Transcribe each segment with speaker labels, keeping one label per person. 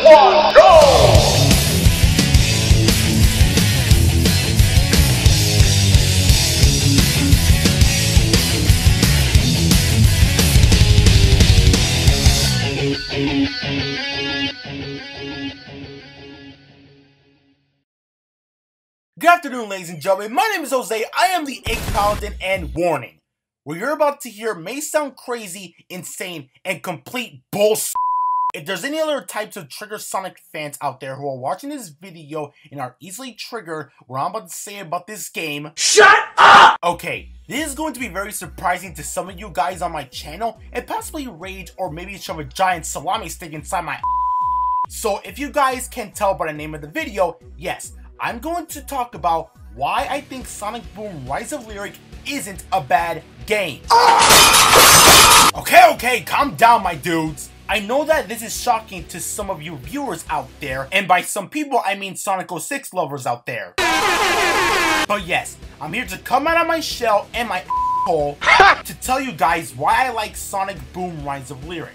Speaker 1: 1, go!
Speaker 2: Good afternoon, ladies and gentlemen. My name is Jose. I am the Egg Paladin, and warning, what you're about to hear may sound crazy, insane, and complete bullshit. If there's any other types of Trigger Sonic fans out there who are watching this video and are easily triggered what I'm about to say about this game, shut up! Okay, this is going to be very surprising to some of you guys on my channel, and possibly rage or maybe shove a giant salami stick inside my So if you guys can tell by the name of the video, yes, I'm going to talk about why I think Sonic Boom Rise of Lyric isn't a bad game. Okay, calm down, my dudes. I know that this is shocking to some of you viewers out there, and by some people I mean Sonic 06 lovers out there. But yes, I'm here to come out of my shell and my hole to tell you guys why I like Sonic Boom Rise of Lyric.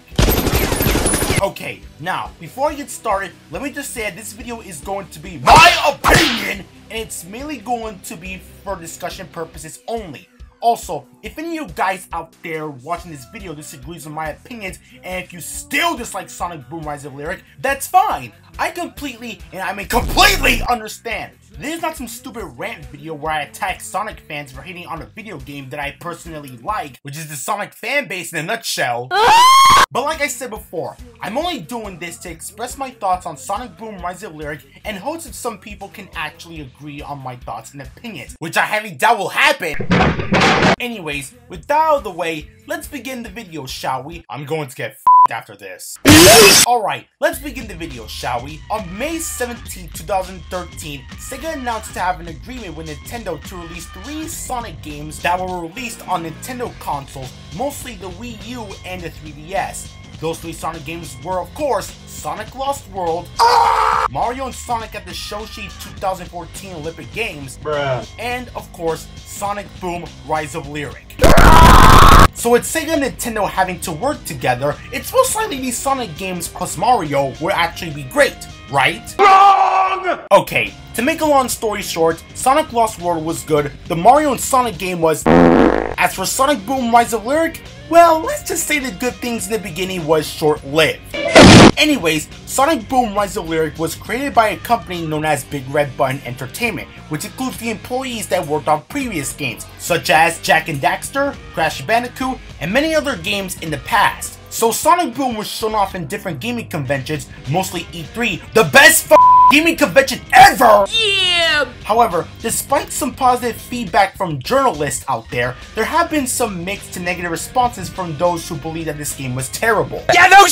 Speaker 2: Okay, now, before I get started, let me just say that this video is going to be my opinion, and it's mainly going to be for discussion purposes only. Also, if any of you guys out there watching this video disagrees with my opinions, and if you still dislike Sonic Boom Rise of Lyric, that's fine. I completely understand. This is not some stupid rant video where I attack Sonic fans for hating on a video game that I personally like, which is the Sonic fan base in a nutshell. But like I said before, I'm only doing this to express my thoughts on Sonic Boom Rise of Lyric and hopes that some people can actually agree on my thoughts and opinions, which I highly doubt will happen. Anyways, with that out of the way, let's begin the video, shall we? I'm going to get f***ed after this. Alright, let's begin the video, shall we? On May 17, 2013, Sega announced to have an agreement with Nintendo to release 3 Sonic games that were released on Nintendo consoles, mostly the Wii U and the 3DS. Those 3 Sonic games were, of course, Sonic Lost World, Mario and Sonic at the Shoshi 2014 Olympic Games, and, of course, Sonic Boom Rise of Lyric. So with Sega and Nintendo having to work together, it's most likely these Sonic games plus Mario will actually be great, right? Wrong! Okay, to make a long story short, Sonic Lost World was good, the Mario and Sonic game was. As for Sonic Boom Rise of Lyric, well, let's just say the good things in the beginning was short-lived. Anyways, Sonic Boom Rise of Lyric was created by a company known as Big Red Button Entertainment, which includes the employees that worked on previous games, such as Jak and Daxter, Crash Bandicoot, and many other games in the past. So Sonic Boom was shown off in different gaming conventions, mostly E3, the best gaming convention ever! Yeah! However, despite some positive feedback from journalists out there, there have been some mixed to negative responses from those who believe that this game was terrible. Yeah, no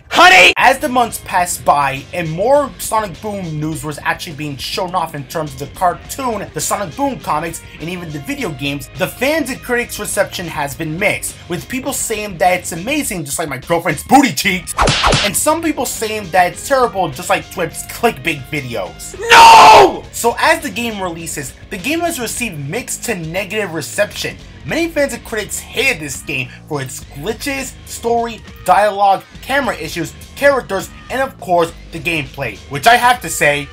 Speaker 2: honey! As the months passed by and more Sonic Boom news was actually being shown off in terms of the cartoon, the Sonic Boom comics, and even the video games, the fans and critics' reception has been mixed, with people saying that it's amazing just like my girlfriend's booty cheeks, and some people saying that it's terrible just like Twit's clickbait videos. No! So as the game releases, the game has received mixed to negative reception. Many fans and critics hated this game for its glitches, story, dialogue, camera issues, characters, and of course, the gameplay, which I have to say,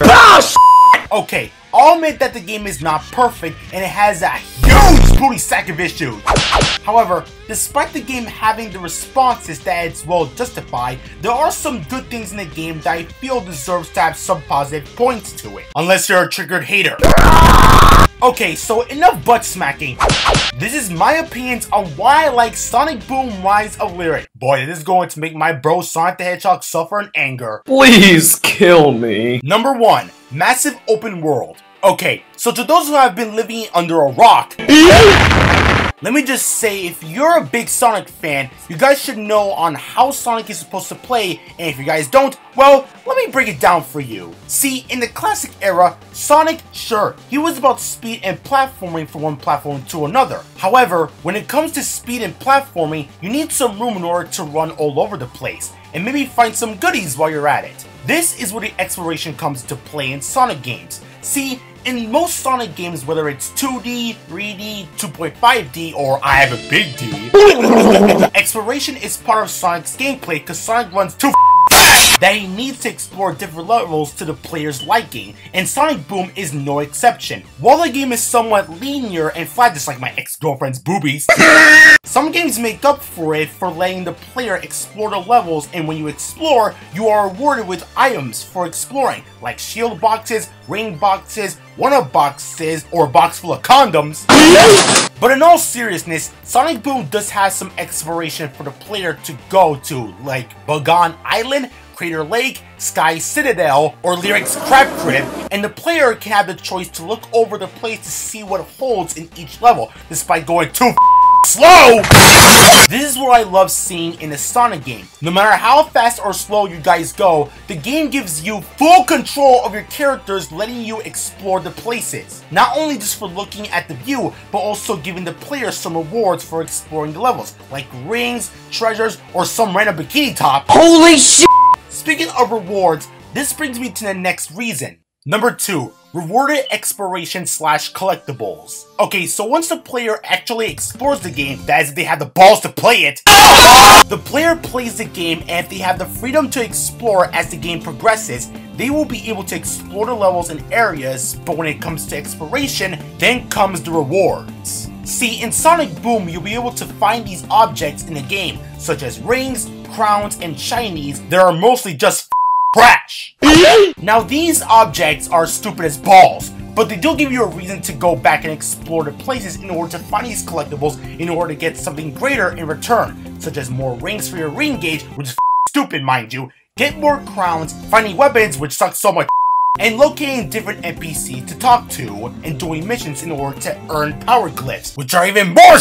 Speaker 2: okay, I'll admit that the game is not perfect and it has a huge booty sack of issues. However, despite the game having the responses that it's well justified, there are some good things in the game that I feel deserves to have some positive points to it. Unless you're a triggered hater. Okay, so enough butt smacking. This is my opinions on why I like Sonic Boom Rise of Lyric. Boy, this is going to make my bro Sonic the Hedgehog suffer in anger.
Speaker 3: Please kill me.
Speaker 2: Number 1, massive open world. Okay, so to those who have been living under a rock, let me just say, if you're a big Sonic fan, you guys should know on how Sonic is supposed to play, and if you guys don't, well, let me break it down for you. See, in the classic era, Sonic, sure, he was about speed and platforming from one platform to another. However, when it comes to speed and platforming, you need some room in order to run all over the place, and maybe find some goodies while you're at it. This is where the exploration comes into play in Sonic games. See, in most Sonic games, whether it's 2D, 3D, 2.5D, or I have a big D, exploration is part of Sonic's gameplay because Sonic runs too fast. that he needs to explore different levels to the player's liking, and Sonic Boom is no exception. While the game is somewhat linear and flat, just like my ex-girlfriend's boobies, some games make up for it for letting the player explore the levels, and when you explore, you are rewarded with items for exploring, like shield boxes, ring boxes, one-up boxes, or a box full of condoms. But in all seriousness, Sonic Boom does have some exploration for the player to go to, like Bugon Island, Crater Lake, Sky Citadel, or Lyric's Crab Crib, and the player can have the choice to look over the place to see what holds in each level, despite going too slow! This is what I love seeing in a Sonic game. No matter how fast or slow you guys go, the game gives you full control of your characters, letting you explore the places. Not only just for looking at the view, but also giving the player some rewards for exploring the levels, like rings, treasures, or some random bikini top. Holy shit! Speaking of rewards, this brings me to the next reason. Number 2. Rewarded exploration / collectibles. Okay, so once the player actually explores the game, that is if they have the balls to play it, the player plays the game, and if they have the freedom to explore as the game progresses, they will be able to explore the levels and areas, but when it comes to exploration, then comes the rewards. See, in Sonic Boom, you'll be able to find these objects in the game, such as rings, crowns, and shinies that are mostly just trash. Now these objects are stupid as balls, but they do give you a reason to go back and explore the places in order to find these collectibles in order to get something greater in return, such as more rings for your ring gauge, which is stupid mind you, get more crowns, finding weapons, which sucks so much, and locating different NPCs to talk to, and doing missions in order to earn power glyphs, which are even more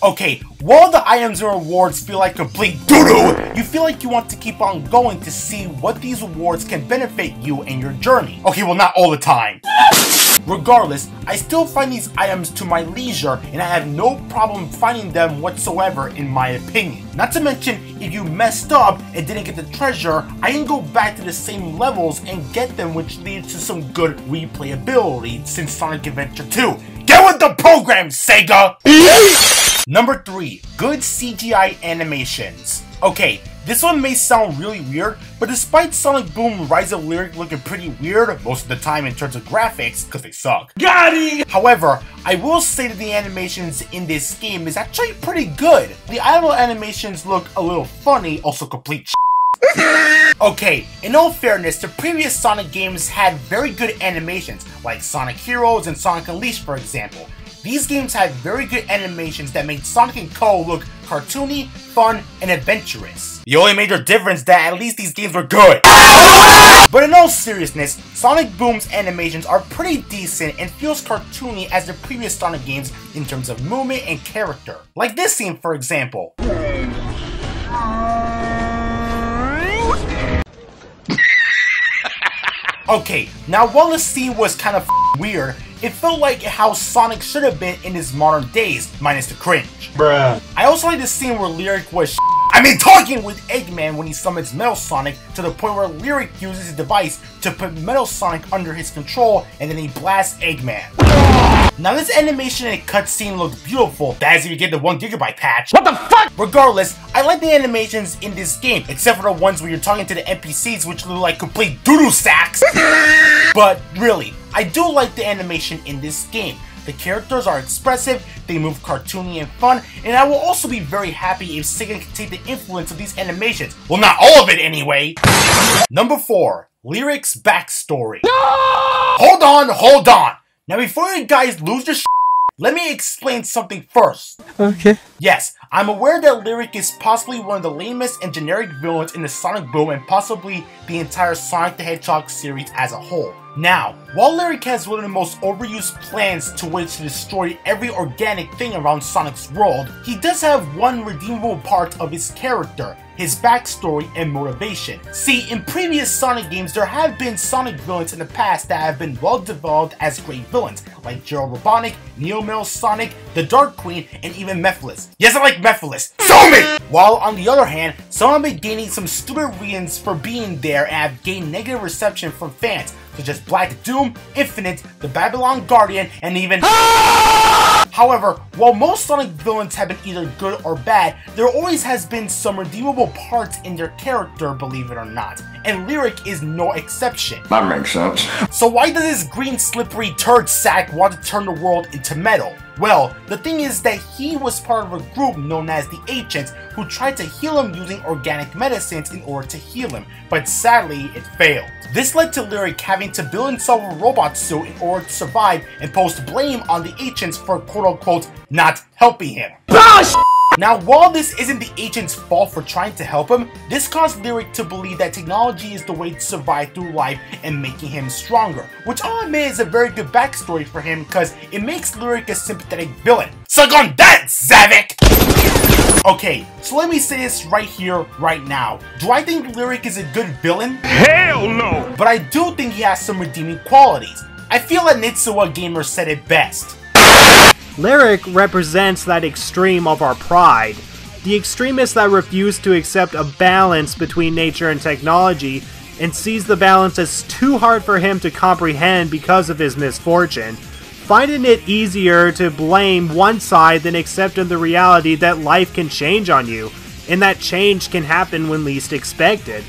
Speaker 2: Okay, while the items and rewards feel like complete doo-doo, you feel like you want to keep on going to see what these rewards can benefit you and your journey. Okay, well not all the time. Regardless, I still find these items to my leisure, and I have no problem finding them whatsoever in my opinion. Not to mention, if you messed up and didn't get the treasure, I can go back to the same levels and get them, which leads to some good replayability since Sonic Adventure 2. Get with the program, Sega! Number 3. Good CGI animations. Okay, this one may sound really weird, but despite Sonic Boom Rise of Lyric looking pretty weird most of the time in terms of graphics, because they suck. Got it! However, I will say that the animations in this game is actually pretty good. The idle animations look a little funny, also complete Okay, in all fairness, the previous Sonic games had very good animations, like Sonic Heroes and Sonic Unleashed for example. These games had very good animations that made Sonic & Co. look cartoony, fun, and adventurous. The only major difference is that at least these games were good. But in all seriousness, Sonic Boom's animations are pretty decent and feels cartoony as the previous Sonic games in terms of movement and character. Like this scene for example. Okay, now while the scene was kind of weird, it felt like how Sonic should have been in his modern days, minus the cringe. Bruh. I also like the scene where Lyric was talking with Eggman when he summons Metal Sonic, to the point where Lyric uses his device to put Metal Sonic under his control, and then he blasts Eggman. Now this animation and cutscene looks beautiful, that is if you get the 1GB patch. What the fuck? Regardless, I like the animations in this game, except for the ones where you're talking to the NPCs which look like complete doo-doo sacks. But really, I do like the animation in this game. The characters are expressive, they move cartoony and fun, and I will also be very happy if Sega can take the influence of these animations. Well, not all of it anyway! Number 4. Lyric's backstory. No! Hold on! Now before you guys lose your let me explain something first. Okay. Yes, I'm aware that Lyric is possibly one of the lamest and generic villains in the Sonic Boom and possibly the entire Sonic the Hedgehog series as a whole. Now, while Lyric has one of the most overused plans to which to destroy every organic thing around Sonic's world, he does have one redeemable part of his character, his backstory and motivation. See, in previous Sonic games, there have been Sonic villains in the past that have been well developed as great villains, like Gerald Robotnik, Neo Metal Sonic, the Dark Queen, and even Mephiles. Yes, I like Mephiles. So me! While on the other hand, some have been gaining some stupid reasons for being there and have gained negative reception from fans, such as Black Doom, Infinite, the Babylon Guardian, and even However, while most Sonic villains have been either good or bad, there always has been some redeemable parts in their character, believe it or not. And Lyric is no exception.
Speaker 1: That makes sense.
Speaker 2: So why does this green slippery turd sack want to turn the world into metal? Well, the thing is that he was part of a group known as the Ancients who tried to heal him using organic medicines in order to heal him, but sadly it failed. This led to Lyric having to build himself a robot suit in order to survive and post blame on the Ancients for quote-unquote not helping him. Now, while this isn't the Ancients' fault for trying to help him, this caused Lyric to believe that technology is the way to survive through life and making him stronger, which I'll admit is a very good backstory for him because it makes Lyric a sympathetic villain. Suck on that, Zavik! Okay, so let me say this right here, right now. Do I think Lyric is a good villain?
Speaker 4: Hell no!
Speaker 2: But I do think he has some redeeming qualities. I feel that Nitsuwa Gamer said it best.
Speaker 5: Lyric represents that extreme of our pride. The extremists that refuse to accept a balance between nature and technology and sees the balance as too hard for him to comprehend because of his misfortune, finding it easier to blame one side than accepting the reality that life can change on you, and that change can happen when least expected.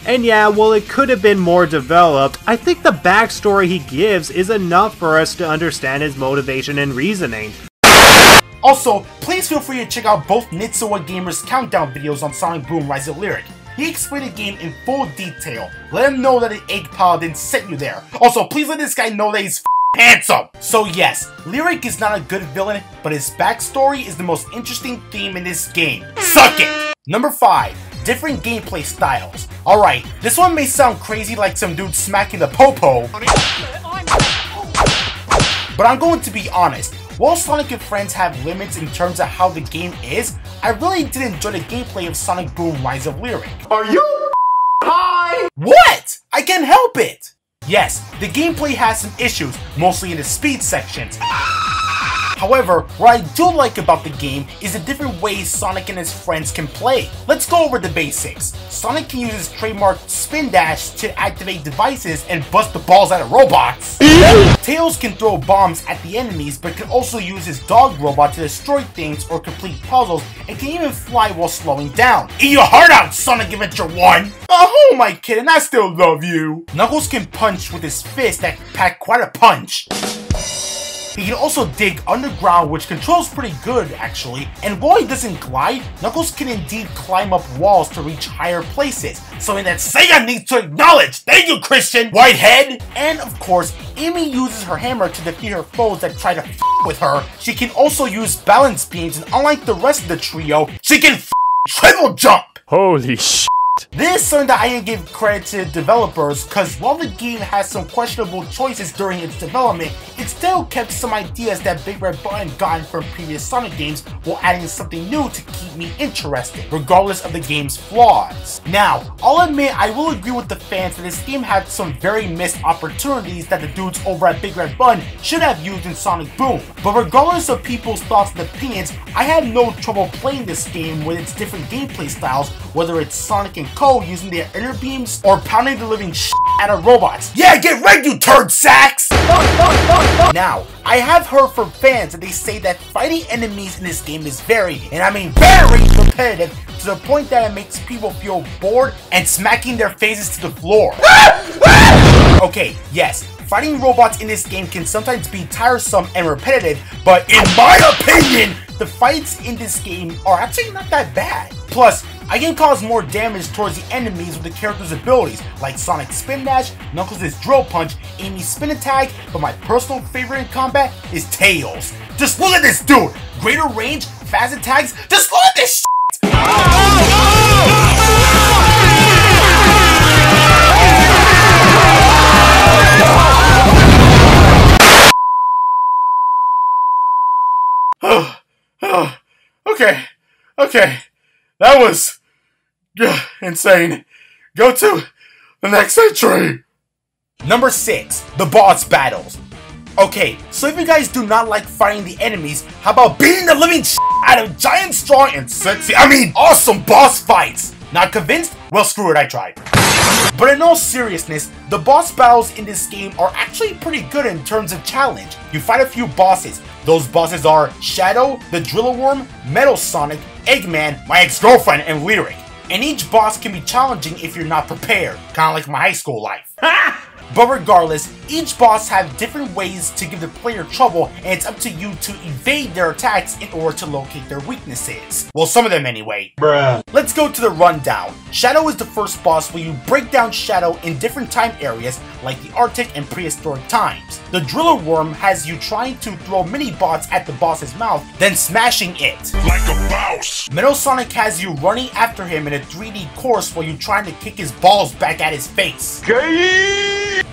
Speaker 5: And yeah, while it could have been more developed, I think the backstory he gives is enough for us to understand his motivation and reasoning.
Speaker 2: Also, please feel free to check out both Nitsuwa Gamer's countdown videos on Sonic Boom Rise of Lyric. He explained the game in full detail. Let him know that the Egg Paladin sent you there. Also, please let this guy know that he's handsome! So yes, Lyric is not a good villain, but his backstory is the most interesting theme in this game. Suck it! Number 5. Different gameplay styles. Alright, this one may sound crazy like some dude smacking the popo, but I'm going to be honest. While Sonic and Friends have limits in terms of how the game is, I really did enjoy the gameplay of Sonic Boom Rise of Lyric.
Speaker 1: Are you high?
Speaker 2: What? I can't help it! Yes, the gameplay has some issues, mostly in the speed sections. However, what I do like about the game is the different ways Sonic and his friends can play. Let's go over the basics. Sonic can use his trademark spin dash to activate devices and bust the balls out of robots. Tails can throw bombs at the enemies, but can also use his dog robot to destroy things or complete puzzles, and can even fly while slowing down. Eat your heart out, Sonic Adventure 1! Oh my kid, and I still love you! Knuckles can punch with his fist that pack quite a punch. He can also dig underground, which controls pretty good actually, and while he doesn't glide, Knuckles can indeed climb up walls to reach higher places, something that Sega needs to acknowledge! Thank you, Christian Whitehead! And of course, Amy uses her hammer to defeat her foes that try to f with her. She can also use balance beams, and unlike the rest of the trio, she can triple jump!
Speaker 4: Holy sh**.
Speaker 2: This is something that I didn't give credit to the developers, cause while the game has some questionable choices during its development, it still kept some ideas that Big Red Button gotten from previous Sonic games while adding something new to keep me interested, regardless of the game's flaws. Now, I'll admit I will agree with the fans that this game had some very missed opportunities that the dudes over at Big Red Button should have used in Sonic Boom, but regardless of people's thoughts and opinions, I had no trouble playing this game with its different gameplay styles, whether it's Sonic and Co using their inner beams or pounding the living shit out of robots. Yeah, get ready, you turd sacks! Now, I have heard from fans that they say that fighting enemies in this game is very, and I mean very, repetitive to the point that it makes people feel bored and smacking their faces to the floor. Okay, yes, fighting robots in this game can sometimes be tiresome and repetitive, but in my opinion, the fights in this game are actually not that bad. Plus, I can cause more damage towards the enemies with the character's abilities, like Sonic's Spin Dash, Knuckles' Drill Punch, Amy's Spin Attack, but my personal favorite in combat is Tails. Just look at this dude! Greater range, fast attacks, just look at this shit! Okay. That was insane. Go to the next entry. Number 6, the boss battles. Okay, so if you guys do not like fighting the enemies, how about beating the living out of giant, strong, and sexy, awesome boss fights? Not convinced? Well, screw it, I tried. But in all seriousness, the boss battles in this game are actually pretty good in terms of challenge. You fight a few bosses. Those bosses are Shadow, the Driller Worm, Metal Sonic, Eggman, my ex-girlfriend, and Lyric. And each boss can be challenging if you're not prepared, kinda like my high school life. But regardless, each boss have different ways to give the player trouble, and it's up to you to evade their attacks in order to locate their weaknesses. Well, some of them anyway.
Speaker 3: Bruh.
Speaker 2: Let's go to the rundown. Shadow is the first boss where you break down Shadow in different time areas like the Arctic and prehistoric times. The Driller Worm has you trying to throw mini-bots at the boss's mouth, then smashing it.
Speaker 4: Like a mouse.
Speaker 2: Metal Sonic has you running after him in a 3D course while you're trying to kick his balls back at his face.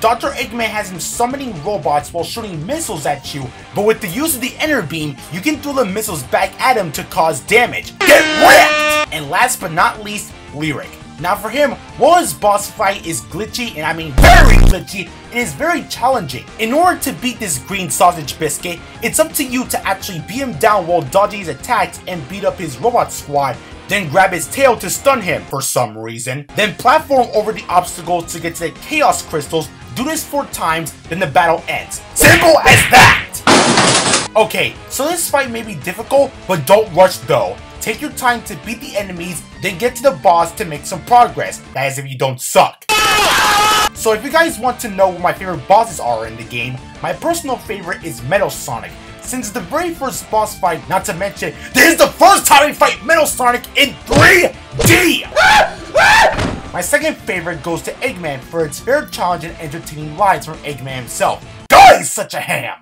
Speaker 2: Dr. Eggman has him summoning robots while shooting missiles at you, but with the use of the Ender Beam, you can throw the missiles back at him to cause damage. Get wrecked! And last but not least, Lyric. Now for him, while his boss fight is glitchy, and I mean very glitchy, it is very challenging. In order to beat this green sausage biscuit, it's up to you to actually beat him down while dodging his attacks and beat up his robot squad, then grab his tail to stun him for some reason, then platform over the obstacles to get to the Chaos Crystals, do this 4 times, then the battle ends. Simple as that! Okay, so this fight may be difficult, but don't rush though. Take your time to beat the enemies, then get to the boss to make some progress. That is if you don't suck. So if you guys want to know what my favorite bosses are in the game, my personal favorite is Metal Sonic. Since it's the very first boss fight, not to mention, this is the first time we fight Metal Sonic in 3D! My second favorite goes to Eggman for its fair challenge and entertaining lines from Eggman himself. God, he's such a ham!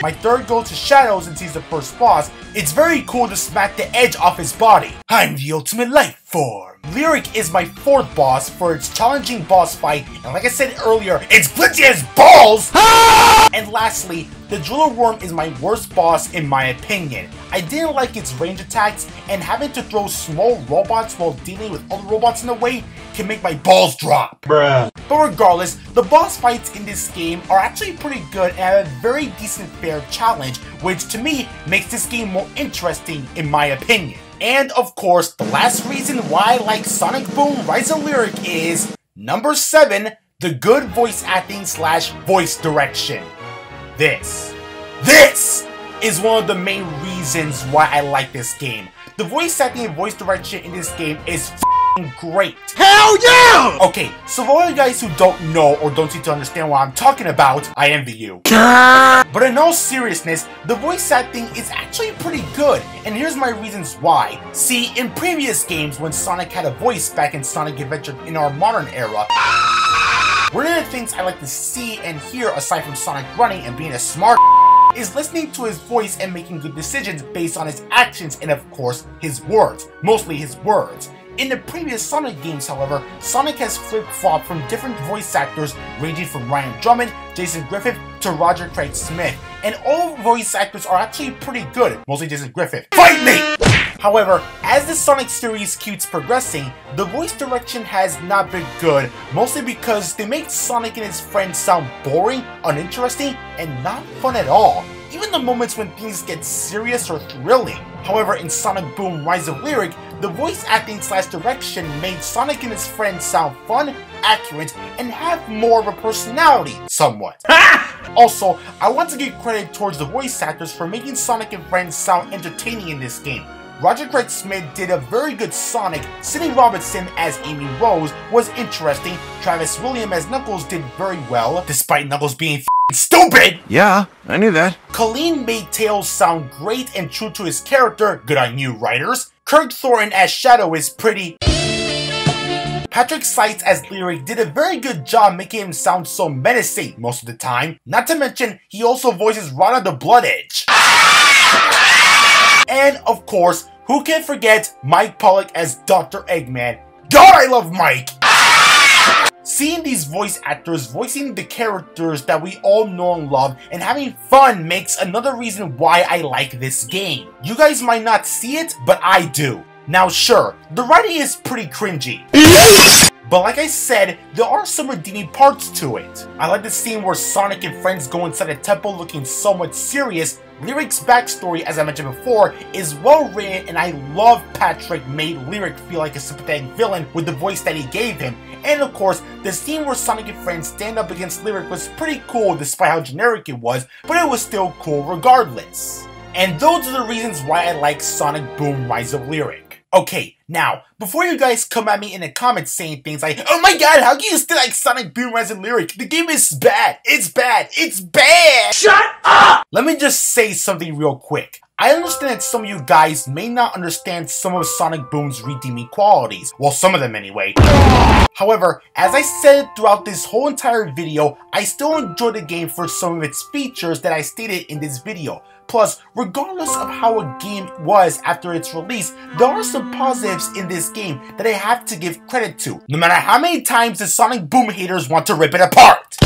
Speaker 2: My third goes to Shadow since he's the first boss. It's very cool to smack the edge off his body. I'm the ultimate life form. Lyric is my fourth boss for its challenging boss fight, and like I said earlier, it's glitchy as balls! And lastly, the Driller Worm is my worst boss in my opinion. I didn't like its range attacks, and having to throw small robots while dealing with other robots in the way can make my balls drop.
Speaker 3: Bruh.
Speaker 2: But regardless, the boss fights in this game are actually pretty good and have a very decent fair challenge, which to me makes this game more interesting in my opinion. And of course, the last reason why I like Sonic Boom Rise of Lyric is number 7, the good voice acting / voice direction. This is one of the main reasons why I like this game. The voice acting and voice direction in this game is great.
Speaker 4: Hell yeah!
Speaker 2: Okay, so for all you guys who don't know or don't seem to understand what I'm talking about, I envy you. But in all seriousness, the voice acting is actually pretty good, and here's my reasons why. See, in previous games when Sonic had a voice back in Sonic Adventure in our modern era, one of the things I like to see and hear aside from Sonic running and being a smart is listening to his voice and making good decisions based on his actions and of course his words, mostly his words. In the previous Sonic games, however, Sonic has flip-flopped from different voice actors ranging from Ryan Drummond, Jason Griffith, to Roger Craig Smith, and all voice actors are actually pretty good, mostly Jason Griffith. Fight me! However, as the Sonic series keeps progressing, the voice direction has not been good, mostly because they make Sonic and his friends sound boring, uninteresting, and not fun at all. Even the moments when things get serious or thrilling. However, in Sonic Boom Rise of Lyric, the voice acting / direction made Sonic and his friends sound fun, accurate, and have more of a personality, somewhat. Also, I want to give credit towards the voice actors for making Sonic and friends sound entertaining in this game. Roger Craig Smith did a very good Sonic, Sidney Robinson as Amy Rose was interesting, Travis William as Knuckles did very well, despite Knuckles being stupid!
Speaker 1: Yeah, I knew that.
Speaker 2: Colleen made Tails sound great and true to his character, good on you writers. Kirk Thornton as Shadow is pretty. Patrick Seitz as Lyric did a very good job making him sound so menacing most of the time. Not to mention, he also voices Rana the Blood Edge. And of course, who can forget Mike Pollock as Dr. Eggman? God, I love Mike! Seeing these voice actors voicing the characters that we all know and love and having fun makes another reason why I like this game. You guys might not see it, but I do. Now sure, the writing is pretty cringy. But like I said, there are some redeeming parts to it. I like the scene where Sonic and friends go inside a temple looking so much serious. Lyric's backstory, as I mentioned before, is well written, and I love Patrick made Lyric feel like a sympathetic villain with the voice that he gave him. And of course, the scene where Sonic and friends stand up against Lyric was pretty cool despite how generic it was, but it was still cool regardless. And those are the reasons why I like Sonic Boom Rise of Lyric. Okay, now, before you guys come at me in the comments saying things like, "Oh my god, how can you still like Sonic Boom Rise of Lyric? The game is bad, it's bad, it's bad!" Shut up! Let me just say something real quick. I understand that some of you guys may not understand some of Sonic Boom's redeeming qualities. Well, some of them anyway. However, as I said throughout this whole entire video, I still enjoy the game for some of its features that I stated in this video. Plus, regardless of how a game was after its release, there are some positives in this game that I have to give credit to, no matter how many times the Sonic Boom haters want to rip it apart.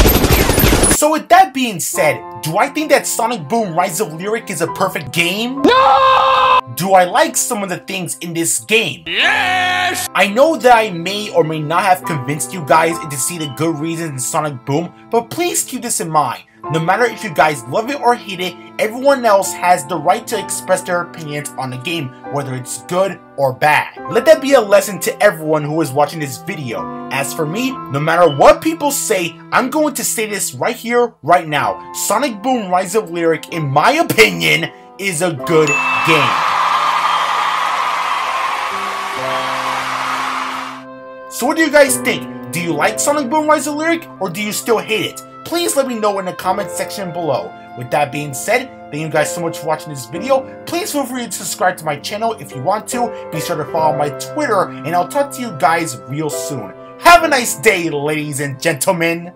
Speaker 2: So with that being said, do I think that Sonic Boom Rise of Lyric is a perfect game? No! Do I like some of the things in this game? Yes! I know that I may or may not have convinced you guys into seeing the good reasons in Sonic Boom, but please keep this in mind. No matter if you guys love it or hate it, everyone else has the right to express their opinions on the game, whether it's good or bad. Let that be a lesson to everyone who is watching this video. As for me, no matter what people say, I'm going to say this right here, right now. Sonic Boom Rise of Lyric, in my opinion, is a good game. So what do you guys think? Do you like Sonic Boom Rise of Lyric, or do you still hate it? Please let me know in the comment section below. With that being said, thank you guys so much for watching this video. Please feel free to subscribe to my channel if you want to. Be sure to follow my Twitter, and I'll talk to you guys real soon. Have a nice day, ladies and gentlemen.